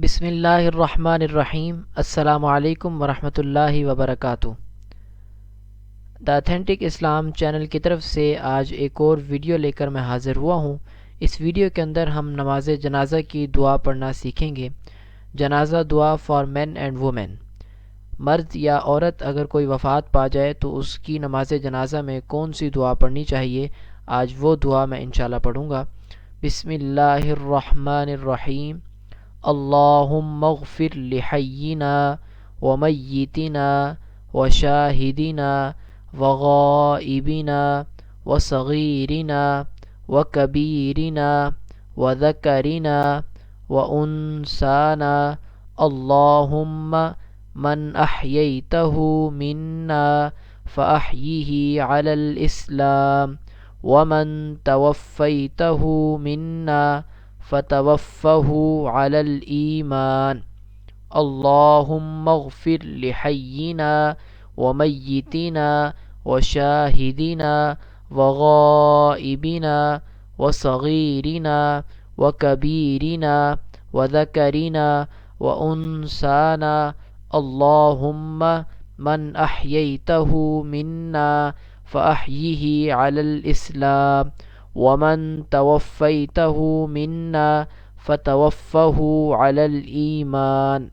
بسم اللہ الرحمن الرحیم۔ السلام علیکم ورحمۃ اللہ وبرکاتہ۔ دا اتھینٹک اسلام چینل کی طرف سے آج ایک اور ویڈیو لے کر میں حاضر ہوا ہوں۔ اس ویڈیو کے اندر ہم نماز جنازہ کی دعا پڑھنا سیکھیں گے۔ جنازہ دعا فار مین اینڈ وومین۔ مرد یا عورت اگر کوئی وفات پا جائے تو اس کی نماز جنازہ میں کون سی دعا پڑھنی چاہیے، آج وہ دعا میں انشاءاللہ پڑھوں گا۔ بسم اللہ الرحمن الرحیم۔ اللہم اغفر لحینا ومیتنا وشاہدنا وغائبنا وصغیرنا وکبیرنا وذکرنا وانسانا۔ اللہم من احییتہ منا فاحیہ علی الاسلام ومن توفیتہ منا فتوفہ علی الایمان۔ اللہم اغفر لحینا ومیتنا وشاہدنا وغائبنا وصغیرنا وکبیرنا وذکرنا وانسانا۔ اللہم من احییتہ منا فاحیہ علی الاسلام ومن توفیتہ منا فتوفہ علی الایمان۔